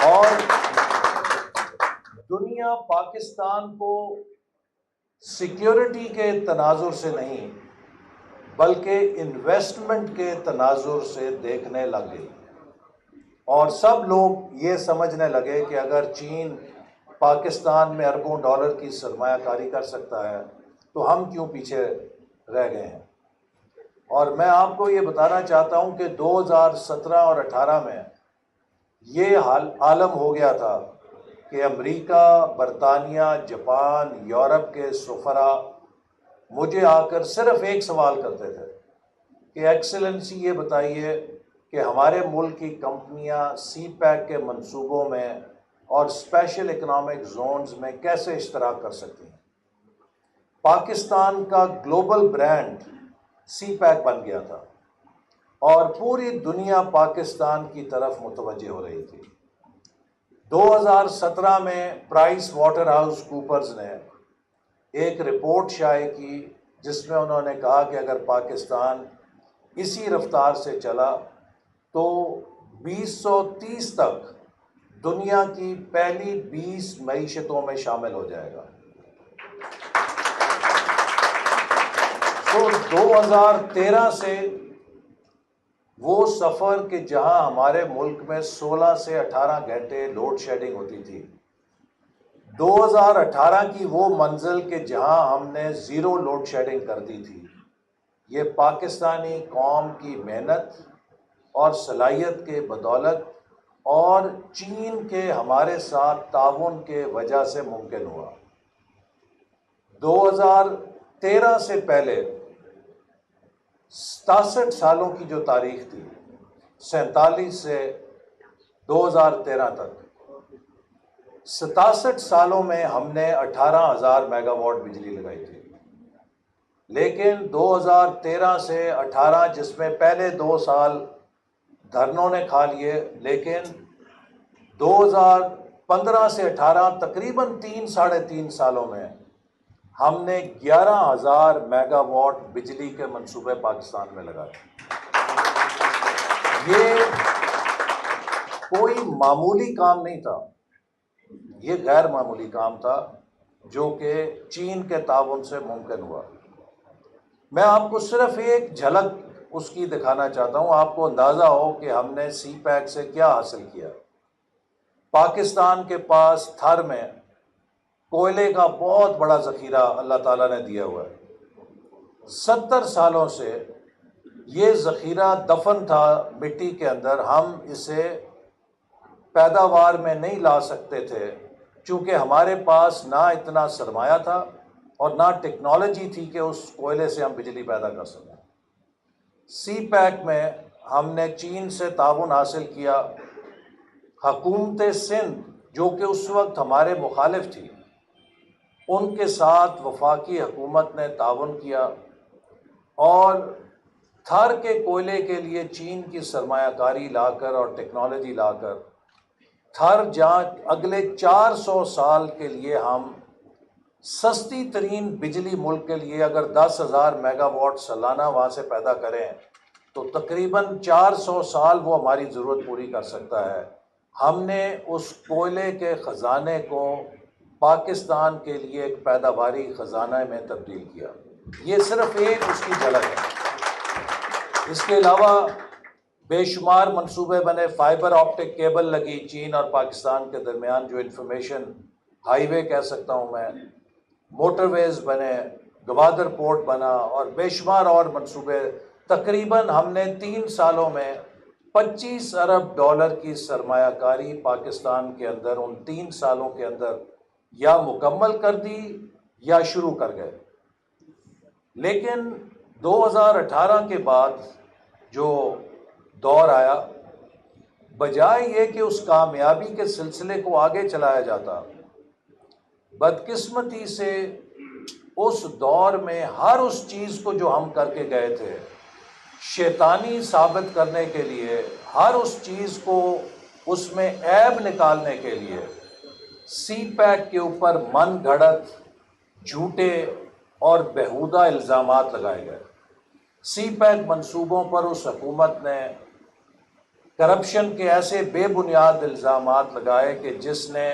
اور دنیا پاکستان کو سیکیورٹی کے تناظر سے نہیں بلکہ انویسٹمنٹ کے تناظر سے دیکھنے لگ گئی، اور سب لوگ یہ سمجھنے لگے کہ اگر چین پاکستان میں اربوں ڈالر کی سرمایہ کاری کر سکتا ہے تو ہم کیوں پیچھے رہ گئے ہیں۔ اور میں آپ کو یہ بتانا چاہتا ہوں کہ 2017 اور 18 میں یہ عالم ہو گیا تھا کہ امریکہ، برطانیہ، جاپان، یورپ کے سفراء مجھے آ کر صرف ایک سوال کرتے تھے کہ ایکسلنسی یہ بتائیے کہ ہمارے ملک کی کمپنیاں سی پیک کے منصوبوں میں اور اسپیشل اکنامک زونز میں کیسے اشتراک کر سکتی ہیں۔ پاکستان کا گلوبل برانڈ سی پیک بن گیا تھا اور پوری دنیا پاکستان کی طرف متوجہ ہو رہی تھی۔ 2017 میں پرائس واٹر ہاؤس کوپرز نے ایک رپورٹ شائع کی جس میں انہوں نے کہا کہ اگر پاکستان اسی رفتار سے چلا تو 2030 تک دنیا کی پہلی 20 معیشتوں میں شامل ہو جائے گا۔ تو 2013 سے وہ سفر کہ جہاں ہمارے ملک میں 16 سے 18 گھنٹے لوڈ شیڈنگ ہوتی تھی، 2018 کی وہ منزل کہ جہاں ہم نے زیرو لوڈ شیڈنگ کر دی تھی، یہ پاکستانی قوم کی محنت اور صلاحیت کے بدولت اور چین کے ہمارے ساتھ تعاون کے وجہ سے ممکن ہوا۔ 2013 سے پہلے 67 سالوں کی جو تاریخ تھی، 47 سے 2013 تک 67 سالوں میں ہم نے 18,000 میگا واٹ بجلی لگائی تھی، لیکن 2013 سے 18 جس میں پہلے 2 سال دھرنوں نے کھا لیے، لیکن 2015 سے 18 تقریباً 3-3.5 سالوں میں ہم نے 11,000 میگا واٹ بجلی کے منصوبے پاکستان میں لگائے۔ یہ کوئی معمولی کام نہیں تھا، یہ غیر معمولی کام تھا جو کہ چین کے تعاون سے ممکن ہوا۔ میں آپ کو صرف ایک جھلک اس کی دکھانا چاہتا ہوں، آپ کو اندازہ ہو کہ ہم نے سی پیک سے کیا حاصل کیا۔ پاکستان کے پاس تھر میں کوئلے کا بہت بڑا ذخیرہ اللہ تعالیٰ نے دیا ہوا ہے۔ 70 سالوں سے یہ ذخیرہ دفن تھا مٹی کے اندر، ہم اسے پیداوار میں نہیں لا سکتے تھے چونکہ ہمارے پاس نہ اتنا سرمایہ تھا اور نہ ٹیکنالوجی تھی کہ اس کوئلے سے ہم بجلی پیدا کر سکیں۔ سی پیک میں ہم نے چین سے تعاون حاصل کیا، حکومت سندھ جو کہ اس وقت ہمارے مخالف تھی، ان کے ساتھ وفاقی حکومت نے تعاون کیا اور تھر کے کوئلے کے لیے چین کی سرمایہ کاری لا کر اور ٹیکنالوجی لا کر تھر جہاں اگلے 400 سال کے لیے ہم سستی ترین بجلی ملک کے لیے اگر 10,000 میگا واٹ سالانہ وہاں سے پیدا کریں تو تقریباً 400 سال وہ ہماری ضرورت پوری کر سکتا ہے۔ ہم نے اس کوئلے کے خزانے کو پاکستان کے لیے ایک پیداواری خزانہ میں تبدیل کیا۔ یہ صرف ایک اس کی جھلک ہے۔ اس کے علاوہ بے شمار منصوبے بنے، فائبر آپٹک کیبل لگی چین اور پاکستان کے درمیان جو انفارمیشن ہائی وے کہہ سکتا ہوں میں، موٹر ویز بنے، گوادر پورٹ بنا اور بے شمار اور منصوبے۔ تقریباً ہم نے 3 سالوں میں 25 ارب ڈالر کی سرمایہ کاری پاکستان کے اندر ان 3 سالوں کے اندر یا مکمل کر دی یا شروع کر گئے۔ لیکن 2018 کے بعد جو دور آیا، بجائے یہ کہ اس کامیابی کے سلسلے کو آگے چلایا جاتا، بدقسمتی سے اس دور میں ہر اس چیز کو جو ہم کر کے گئے تھے شیطانی ثابت کرنے کے لیے، ہر اس چیز کو اس میں عیب نکالنے کے لیے سی پیک کے اوپر من گھڑت جھوٹے اور بیہودہ الزامات لگائے گئے۔ سی پیک منصوبوں پر اس حکومت نے کرپشن کے ایسے بے بنیاد الزامات لگائے کہ جس نے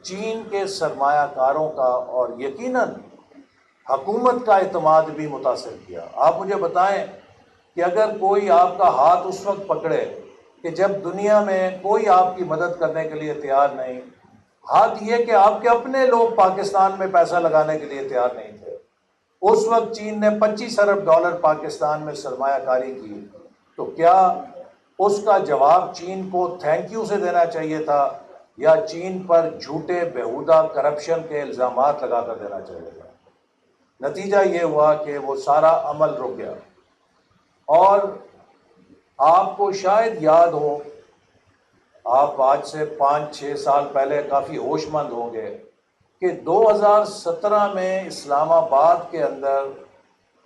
چین کے سرمایہ کاروں کا اور یقیناً حکومت کا اعتماد بھی متاثر کیا۔ آپ مجھے بتائیں کہ اگر کوئی آپ کا ہاتھ اس وقت پکڑے کہ جب دنیا میں کوئی آپ کی مدد کرنے کے لیے تیار نہیں، ہاتھ یہ کہ آپ کے اپنے لوگ پاکستان میں پیسہ لگانے کے لیے تیار نہیں تھے، اس وقت چین نے $25 ارب پاکستان میں سرمایہ کاری کی، تو کیا اس کا جواب چین کو تھینک یو سے دینا چاہیے تھا یا چین پر جھوٹے بیہودہ کرپشن کے الزامات لگا کر دینا چاہیے تھا؟ نتیجہ یہ ہوا کہ وہ سارا عمل رک گیا۔ اور آپ کو شاید یاد ہو، آپ آج سے 5-6 سال پہلے کافی ہوش مند ہوں گے کہ 2017 میں اسلام آباد کے اندر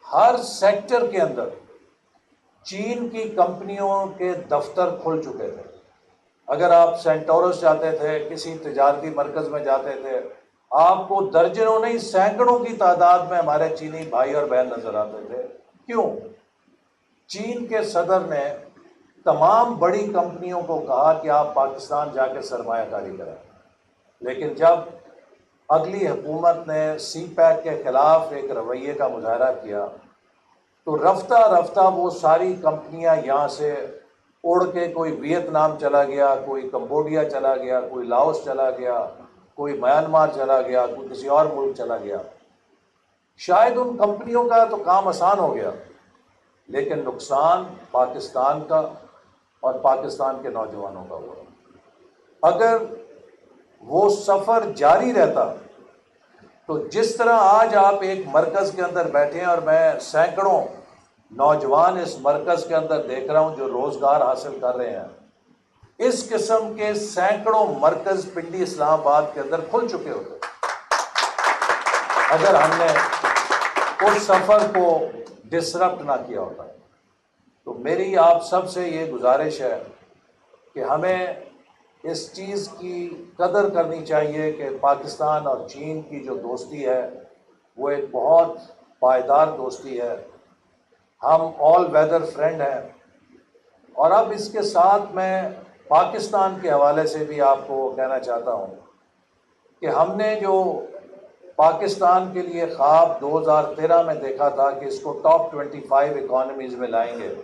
ہر سیکٹر کے اندر چین کی کمپنیوں کے دفتر کھل چکے تھے۔ اگر آپ سینٹورس جاتے تھے، کسی تجارتی مرکز میں جاتے تھے، آپ کو درجنوں نہیں سینکڑوں کی تعداد میں ہمارے چینی بھائی اور بہن نظر آتے تھے۔ کیوں؟ چین کے صدر نے تمام بڑی کمپنیوں کو کہا کہ آپ پاکستان جا کے سرمایہ کاری کریں، لیکن جب اگلی حکومت نے سی پیک کے خلاف ایک رویے کا مظاہرہ کیا تو رفتہ رفتہ وہ ساری کمپنیاں یہاں سے اڑ کے کوئی ویتنام چلا گیا، کوئی کمبوڈیا چلا گیا، کوئی لاؤس چلا گیا، کوئی میانمار چلا گیا، کوئی کسی اور ملک چلا گیا۔ شاید ان کمپنیوں کا تو کام آسان ہو گیا، لیکن نقصان پاکستان کا اور پاکستان کے نوجوانوں کا ہوا۔ اگر وہ سفر جاری رہتا تو جس طرح آج آپ ایک مرکز کے اندر بیٹھے ہیں اور میں سینکڑوں نوجوان اس مرکز کے اندر دیکھ رہا ہوں جو روزگار حاصل کر رہے ہیں، اس قسم کے سینکڑوں مرکز پنڈی اسلام آباد کے اندر کھل چکے ہوتے اگر ہم نے اس سفر کو ڈسرپٹ نہ کیا ہوتا۔ تو میری آپ سب سے یہ گزارش ہے کہ ہمیں اس چیز کی قدر کرنی چاہیے کہ پاکستان اور چین کی جو دوستی ہے وہ ایک بہت پائیدار دوستی ہے، ہم آل ویدر فرینڈ ہیں۔ اور اب اس کے ساتھ میں پاکستان کے حوالے سے بھی آپ کو کہنا چاہتا ہوں کہ ہم نے جو پاکستان کے لیے خواب 2013 میں دیکھا تھا کہ اس کو ٹاپ 25 اکانومیز میں لائیں گے،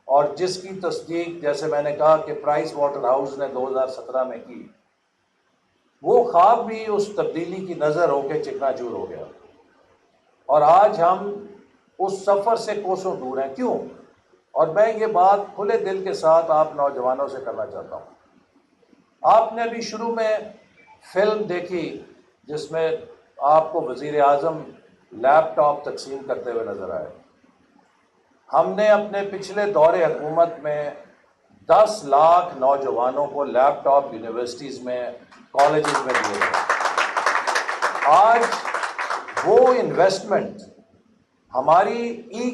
اور جس کی تصدیق جیسے میں نے کہا کہ پرائس واٹر ہاؤس نے 2017 میں کی، وہ خواب بھی اس تبدیلی کی نظر ہو کے چکنا چور ہو گیا، اور آج ہم اس سفر سے کوسوں دور ہیں۔ کیوں؟ اور میں یہ بات کھلے دل کے ساتھ آپ نوجوانوں سے کرنا چاہتا ہوں۔ آپ نے ابھی شروع میں فلم دیکھی جس میں آپ کو وزیر اعظم لیپ ٹاپ تقسیم کرتے ہوئے نظر آئے۔ ہم نے اپنے پچھلے دور حکومت میں 10 لاکھ نوجوانوں کو لیپ ٹاپ یونیورسٹیز میں، کالجز میں دیے تھے۔ آج وہ انویسٹمنٹ ہماری ای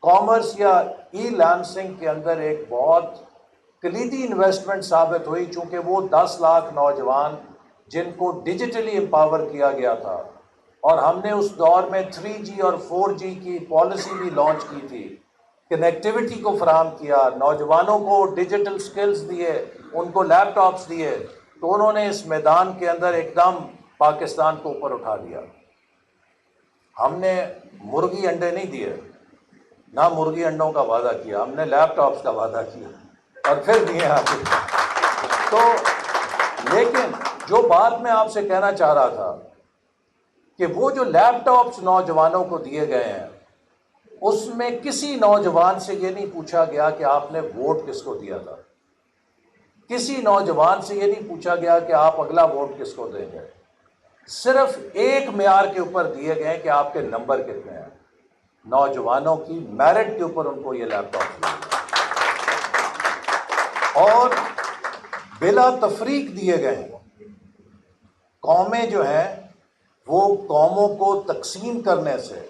کامرس یا ای لانسنگ کے اندر ایک بہت کلیدی انویسٹمنٹ ثابت ہوئی، چونکہ وہ 10 لاکھ نوجوان جن کو ڈیجیٹلی امپاور کیا گیا تھا، اور ہم نے اس دور میں 3G اور 4G کی پالیسی بھی لانچ کی تھی، کنیکٹیوٹی کو فراہم کیا، نوجوانوں کو ڈیجیٹل سکلز دیے، ان کو لیپ ٹاپس دیے، تو انہوں نے اس میدان کے اندر ایک دم پاکستان کو اوپر اٹھا دیا۔ ہم نے مرغی انڈے نہیں دیے، نہ مرغی انڈوں کا وعدہ کیا، ہم نے لیپ ٹاپس کا وعدہ کیا اور پھر دیے آپ کو۔ تو لیکن جو بات میں آپ سے کہنا چاہ رہا تھا کہ وہ جو لیپ ٹاپس نوجوانوں کو دیے گئے ہیں، اس میں کسی نوجوان سے یہ نہیں پوچھا گیا کہ آپ نے ووٹ کس کو دیا تھا، کسی نوجوان سے یہ نہیں پوچھا گیا کہ آپ اگلا ووٹ کس کو دیں گے، صرف ایک معیار کے اوپر دیے گئے کہ آپ کے نمبر کتنے ہیں۔ نوجوانوں کی میرٹ کے اوپر ان کو یہ لیپ ٹاپ دیے اور بلا تفریق دیے گئے ہیں۔ قومیں جو ہیں وہ قوموں کو تقسیم کرنے سے،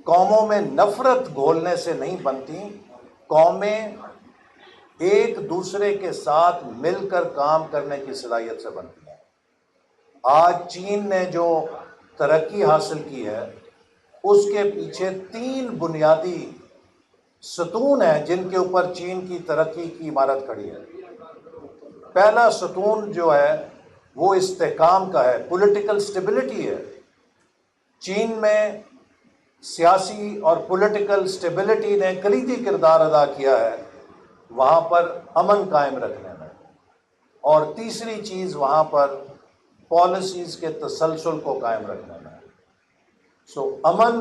قوموں میں نفرت گھولنے سے نہیں بنتی، قومیں ایک دوسرے کے ساتھ مل کر کام کرنے کی صلاحیت سے بنتی ہیں۔ آج چین نے جو ترقی حاصل کی ہے اس کے پیچھے 3 بنیادی ستون ہیں جن کے اوپر چین کی ترقی کی عمارت کھڑی ہے۔ پہلا ستون جو ہے وہ استحکام کا ہے، پولیٹیکل سٹیبلٹی ہے۔ چین میں سیاسی اور پولیٹیکل سٹیبلٹی نے کلیدی کردار ادا کیا ہے وہاں پر امن قائم رکھنے میں، اور تیسری چیز وہاں پر پالیسیز کے تسلسل کو قائم رکھنے میں۔ امن،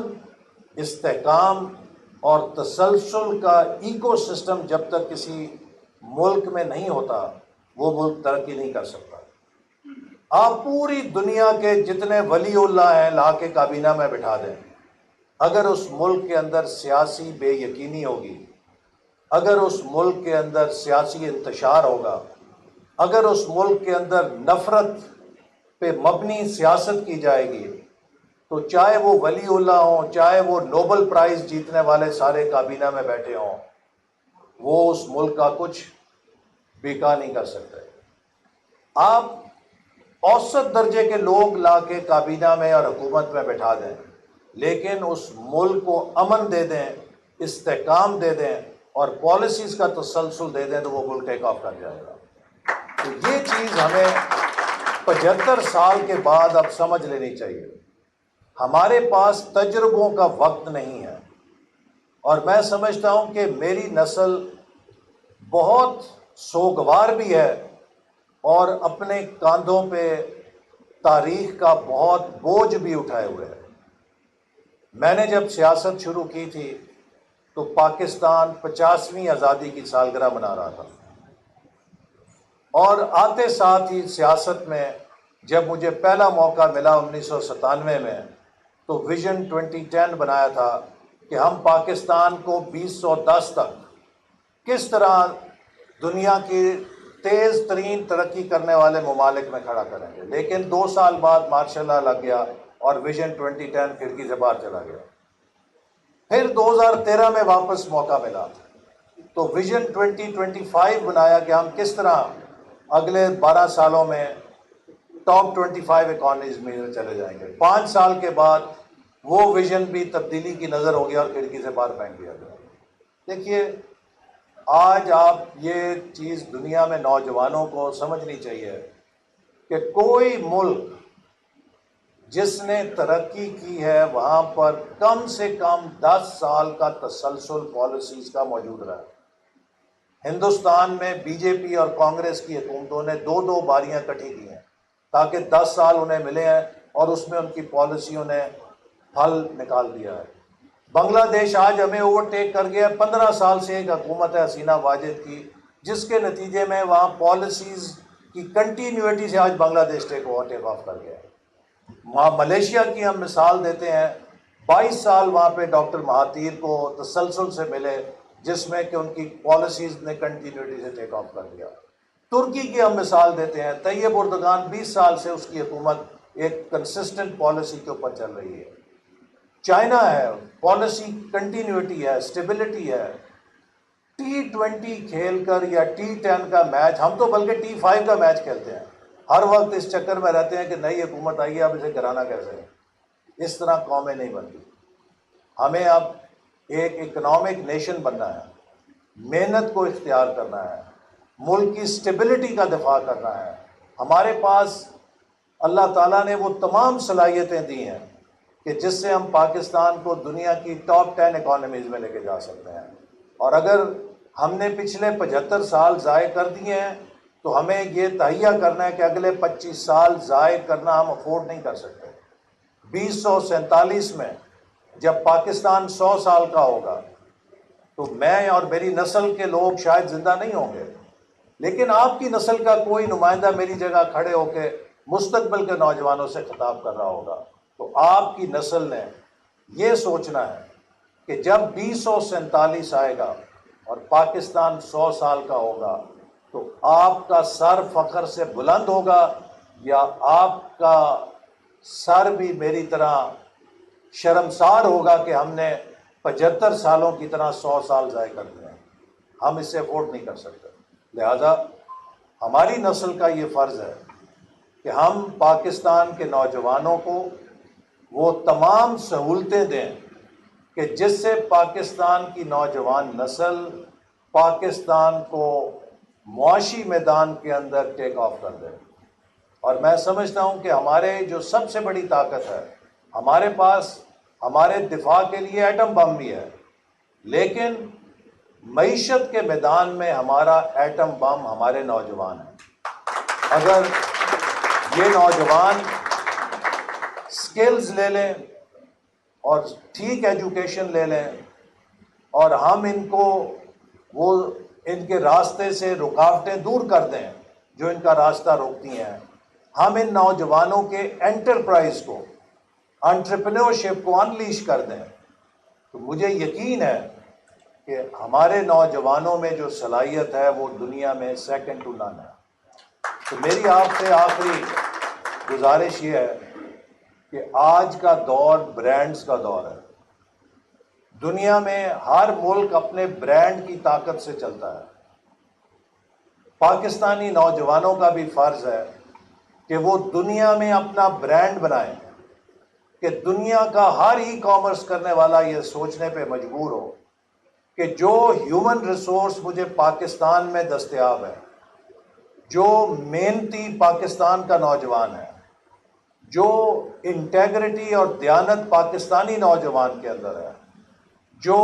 استحکام اور تسلسل کا ایکو سسٹم جب تک کسی ملک میں نہیں ہوتا وہ ملک ترقی نہیں کر سکتا۔ آپ پوری دنیا کے جتنے ولی اللہ ہیں لا کے کابینہ میں بٹھا دیں، اگر اس ملک کے اندر سیاسی بے یقینی ہوگی، اگر اس ملک کے اندر سیاسی انتشار ہوگا، اگر اس ملک کے اندر نفرت پہ مبنی سیاست کی جائے گی، تو چاہے وہ ولی اللہ ہوں، چاہے وہ نوبل پرائز جیتنے والے سارے کابینہ میں بیٹھے ہوں، وہ اس ملک کا کچھ بیکا نہیں کر سکتے۔ آپ اوسط درجے کے لوگ لا کے کابینہ میں اور حکومت میں بٹھا دیں، لیکن اس ملک کو امن دے دیں، استحکام دے دیں اور پالیسیز کا تسلسل دے دیں، تو وہ ملک ٹیک آف کر جائے گا۔ تو یہ چیز ہمیں 75 سال کے بعد اب سمجھ لینی چاہیے۔ ہمارے پاس تجربوں کا وقت نہیں ہے، اور میں سمجھتا ہوں کہ میری نسل بہت سوگوار بھی ہے اور اپنے کاندھوں پہ تاریخ کا بہت بوجھ بھی اٹھائے ہوئے ہے۔ میں نے جب سیاست شروع کی تھی تو پاکستان 50ویں آزادی کی سالگرہ منا رہا تھا، اور آتے ساتھ ہی سیاست میں جب مجھے پہلا موقع ملا 1997 میں، تو ویژن 2010 بنایا تھا کہ ہم پاکستان کو 2010 تک کس طرح دنیا کی تیز ترین ترقی کرنے والے ممالک میں کھڑا کریں گے۔ لیکن 2 سال بعد ماشاء اللہ لگ گیا اور ویژن 2010 کھڑکی سے باہر چلا گیا۔ پھر 2013 میں واپس موقع ملا تو ویژن 2025 بنایا کہ ہم کس طرح اگلے 12 سالوں میں ٹاپ 25 اکانومیز میں چلے جائیں گے۔ 5 سال کے بعد وہ ویژن بھی تبدیلی کی نظر ہو گیا اور کھڑکی سے باہر پھینک دیا گیا۔ دیکھیے، آج آپ یہ چیز دنیا میں نوجوانوں کو سمجھنی چاہیے کہ کوئی ملک جس نے ترقی کی ہے وہاں پر کم سے کم 10 سال کا تسلسل پالیسیز کا موجود رہا ہے۔ ہندوستان میں بی جے پی اور کانگریس کی حکومتوں نے 2 باریاں کٹھی کی ہیں تاکہ 10 سال انہیں ملے ہیں اور اس میں ان کی پالیسیوں نے حل نکال دیا ہے۔ بنگلہ دیش آج ہمیں اوورٹیک کر گیا ہے۔ 15 سال سے ایک حکومت ہے حسینہ واجد کی، جس کے نتیجے میں وہاں پالیسیز کی کنٹینیوٹی سے آج بنگلہ دیش ٹیک آف کر گیا ہے۔ وہاں ملیشیا کی ہم مثال دیتے ہیں، 22 سال وہاں پہ ڈاکٹر مہاتیر کو تسلسل سے ملے، جس میں کہ ان کی پالیسیز نے کنٹینیوٹی سے ٹیک آف کر دیا۔ ترکی کی ہم مثال دیتے ہیں، طیب اردگان 20 سال سے اس کی حکومت ایک کنسسٹنٹ پالیسی کے اوپر چل رہی ہے۔ چائنا ہے، پالیسی کنٹینیوٹی ہے، سٹیبلٹی ہے۔ T20 کھیل کر یا T10 کا میچ، ہم تو بلکہ T5 کا میچ کھیلتے ہیں، ہر وقت اس چکر میں رہتے ہیں کہ نئی حکومت آئی ہے، اب اسے گرانا کیسے ہے۔ اس طرح قومیں نہیں بنتی۔ ہمیں اب ایک اکنامک نیشن بننا ہے، محنت کو اختیار کرنا ہے، ملک کی سٹیبلٹی کا دفاع کرنا ہے۔ ہمارے پاس اللہ تعالیٰ نے وہ تمام صلاحیتیں دی ہیں کہ جس سے ہم پاکستان کو دنیا کی ٹاپ 10 اکانومیز میں لے کے جا سکتے ہیں، اور اگر ہم نے پچھلے 75 سال ضائع کر دیے ہیں تو ہمیں یہ تہیہ کرنا ہے کہ اگلے 25 سال ضائع کرنا ہم افورڈ نہیں کر سکتے۔ 2047 میں جب پاکستان 100 سال کا ہوگا تو میں اور میری نسل کے لوگ شاید زندہ نہیں ہوں گے، لیکن آپ کی نسل کا کوئی نمائندہ میری جگہ کھڑے ہو کے مستقبل کے نوجوانوں سے خطاب کر رہا ہوگا۔ تو آپ کی نسل نے یہ سوچنا ہے کہ جب 2047 آئے گا اور پاکستان 100 سال کا ہوگا تو آپ کا سر فخر سے بلند ہوگا یا آپ کا سر بھی میری طرح شرمسار ہوگا کہ ہم نے 75 سالوں کی طرح 100 سال ضائع کر دیے ہیں۔ ہم اس سے افورڈ نہیں کر سکتے۔ لہذا ہماری نسل کا یہ فرض ہے کہ ہم پاکستان کے نوجوانوں کو وہ تمام سہولتیں دیں کہ جس سے پاکستان کی نوجوان نسل پاکستان کو معاشی میدان کے اندر ٹیک آف کر دے. اور میں سمجھتا ہوں کہ ہمارے جو سب سے بڑی طاقت ہے، ہمارے پاس ہمارے دفاع کے لیے ایٹم بم بھی ہے، لیکن معیشت کے میدان میں ہمارا ایٹم بم ہمارے نوجوان ہیں. اگر یہ نوجوان سکلز لے لیں اور ٹھیک ایجوکیشن لے لیں اور ہم ان کو وہ ان کے راستے سے رکاوٹیں دور کر دیں جو ان کا راستہ روکتی ہیں، ہم ان نوجوانوں کے انٹرپرائز کو، انٹرپرینورشپ کو انلیش کر دیں، تو مجھے یقین ہے کہ ہمارے نوجوانوں میں جو صلاحیت ہے وہ دنیا میں سیکنڈ ٹو نن ہے. تو میری آپ سے آخری گزارش یہ ہے کہ آج کا دور برانڈز کا دور ہے. دنیا میں ہر ملک اپنے برانڈ کی طاقت سے چلتا ہے. پاکستانی نوجوانوں کا بھی فرض ہے کہ وہ دنیا میں اپنا برانڈ بنائیں، کہ دنیا کا ہر ای کامرس کرنے والا یہ سوچنے پہ مجبور ہو کہ جو ہیومن ریسورس مجھے پاکستان میں دستیاب ہے، جو محنتی پاکستان کا نوجوان ہے، جو انٹیگریٹی اور دیانت پاکستانی نوجوان کے اندر ہے، جو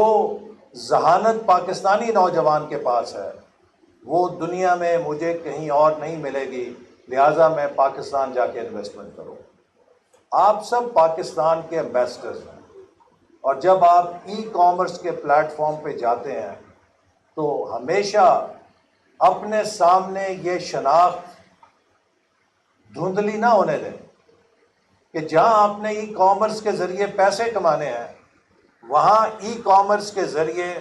ذہانت پاکستانی نوجوان کے پاس ہے، وہ دنیا میں مجھے کہیں اور نہیں ملے گی. لہٰذا میں پاکستان جا کے انویسٹمنٹ کروں. آپ سب پاکستان کے ایمبیسڈرز ہیں، اور جب آپ ای کامرس کے پلیٹ فارم پہ جاتے ہیں تو ہمیشہ اپنے سامنے یہ شناخت دھندلی نہ ہونے دیں کہ جہاں آپ نے ای کامرس کے ذریعے پیسے کمانے ہیں، وہاں ای کامرس کے ذریعے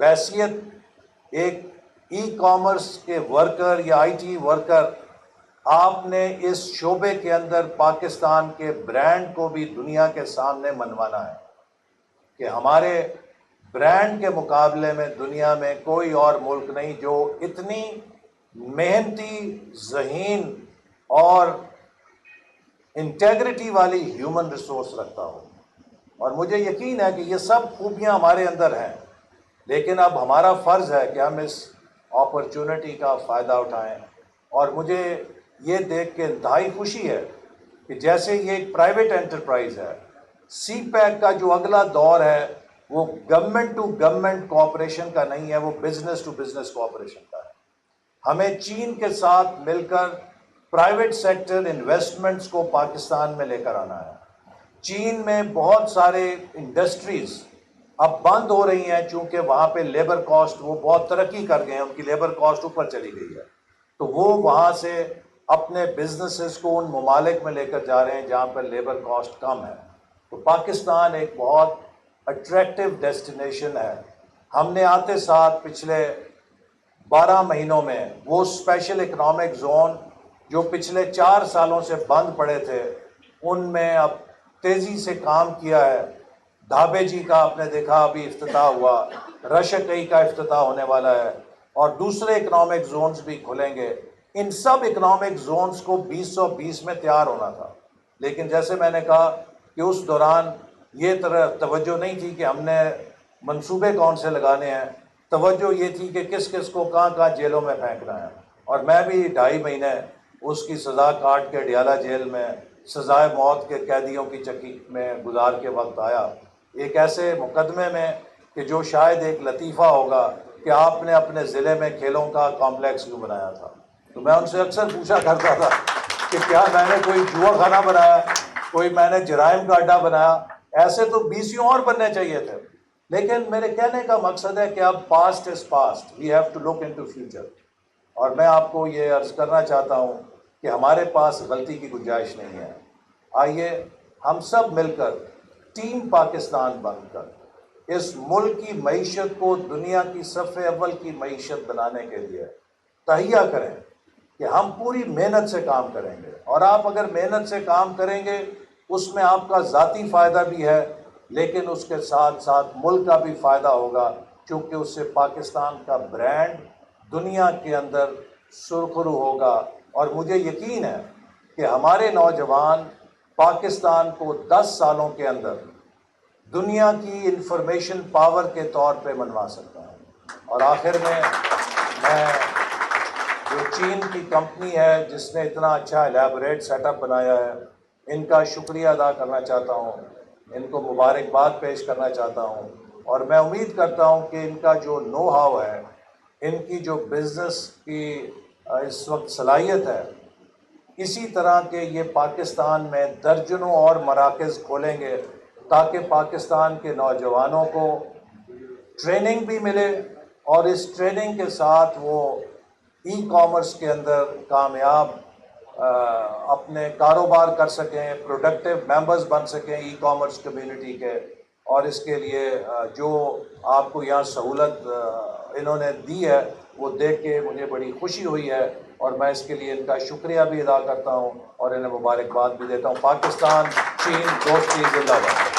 بحیثیت ایک ای کامرس کے ورکر یا آئی ٹی ورکر آپ نے اس شعبے کے اندر پاکستان کے برانڈ کو بھی دنیا کے سامنے منوانا ہے کہ ہمارے برانڈ کے مقابلے میں دنیا میں کوئی اور ملک نہیں جو اتنی محنتی، ذہین اور انٹیگریٹی والی ہیومن ریسورس رکھتا ہو. اور مجھے یقین ہے کہ یہ سب خوبیاں ہمارے اندر ہیں، لیکن اب ہمارا فرض ہے کہ ہم اس اپرچونٹی کا فائدہ اٹھائیں. اور مجھے یہ دیکھ کے انتہائی خوشی ہے کہ جیسے یہ ایک پرائیویٹ انٹرپرائز ہے، سی پیک کا جو اگلا دور ہے وہ گورنمنٹ ٹو گورنمنٹ کوآپریشن کا نہیں ہے، وہ بزنس ٹو بزنس کوآپریشن کا ہے. ہمیں چین کے ساتھ مل کر پرائیویٹ سیکٹر انویسٹمنٹس کو پاکستان میں لے کر آنا ہے. چین میں بہت سارے انڈسٹریز اب بند ہو رہی ہیں چونکہ وہاں پہ لیبر کاسٹ، وہ بہت ترقی کر گئے ہیں، ان کی لیبر کاسٹ اوپر چلی گئی ہے، تو وہ وہاں سے اپنے بزنسز کو ان ممالک میں لے کر جا رہے ہیں جہاں پر لیبر کاسٹ کم ہے. تو پاکستان ایک بہت اٹریکٹیو ڈیسٹینیشن ہے. ہم نے آتے ساتھ پچھلے 12 مہینوں میں وہ اسپیشل اکنامک زون جو پچھلے 4 سالوں سے بند پڑے تھے، ان میں اب تیزی سے کام کیا ہے. ڈھابے جی کا آپ نے دیکھا ابھی افتتاح ہوا، رشکئی کا افتتاح ہونے والا ہے، اور دوسرے اکنامک زونز بھی کھلیں گے. ان سب اکنامک زونز کو 2020 میں تیار ہونا تھا، لیکن جیسے میں نے کہا کہ اس دوران یہ توجہ نہیں تھی کہ ہم نے منصوبے کون سے لگانے ہیں، توجہ یہ تھی کہ کس کس کو کہاں کہاں جیلوں میں پھینکنا ہے. اور میں بھی 2.5 مہینے اس کی سزا کاٹ کے ڈیالہ جیل میں سزائے موت کے قیدیوں کی چکی میں گزار کے وقت آیا، ایک ایسے مقدمے میں کہ جو شاید ایک لطیفہ ہوگا کہ آپ نے اپنے ضلع میں کھیلوں کا کمپلیکس کیوں بنایا تھا. تو میں ان سے اکثر پوچھا کرتا تھا کہ کیا میں نے کوئی جوا خانہ بنایا، کوئی میں نے جرائم کا اڈا بنایا؟ ایسے تو 20 اور بننے چاہیے تھے. لیکن میرے کہنے کا مقصد ہے کہ اب past is past, we have to look into future. اور میں آپ کو یہ عرض کرنا چاہتا ہوں کہ ہمارے پاس غلطی کی گنجائش نہیں ہے. آئیے ہم سب مل کر ٹیم پاکستان بن کر اس ملک کی معیشت کو دنیا کی صف اول کی معیشت بنانے کے لیے تہیہ کریں کہ ہم پوری محنت سے کام کریں گے. اور آپ اگر محنت سے کام کریں گے اس میں آپ کا ذاتی فائدہ بھی ہے، لیکن اس کے ساتھ ساتھ ملک کا بھی فائدہ ہوگا، کیونکہ اس سے پاکستان کا برانڈ دنیا کے اندر سرخرو ہوگا. اور مجھے یقین ہے کہ ہمارے نوجوان پاکستان کو 10 سالوں کے اندر دنیا کی انفارمیشن پاور کے طور پہ منوا سکتا ہوں. اور آخر میں جو چین کی کمپنی ہے جس نے اتنا اچھا الیبوریٹ سیٹ اپ بنایا ہے، ان کا شکریہ ادا کرنا چاہتا ہوں، ان کو مبارکباد پیش کرنا چاہتا ہوں. اور میں امید کرتا ہوں کہ ان کا جو نو ہاؤ ہے، ان کی جو بزنس کی اس وقت صلاحیت ہے، اسی طرح کے یہ پاکستان میں درجنوں اور مراکز کھولیں گے تاکہ پاکستان کے نوجوانوں کو ٹریننگ بھی ملے اور اس ٹریننگ کے ساتھ وہ ای کامرس کے اندر کامیاب اپنے کاروبار کر سکیں، پروڈکٹیو ممبرز بن سکیں ای کامرس کمیونٹی کے. اور اس کے لیے جو آپ کو یہاں سہولت انہوں نے دی ہے وہ دیکھ کے مجھے بڑی خوشی ہوئی ہے، اور میں اس کے لیے ان کا شکریہ بھی ادا کرتا ہوں اور انہیں مبارکباد بھی دیتا ہوں. پاکستان چین دوستی زندہ باد.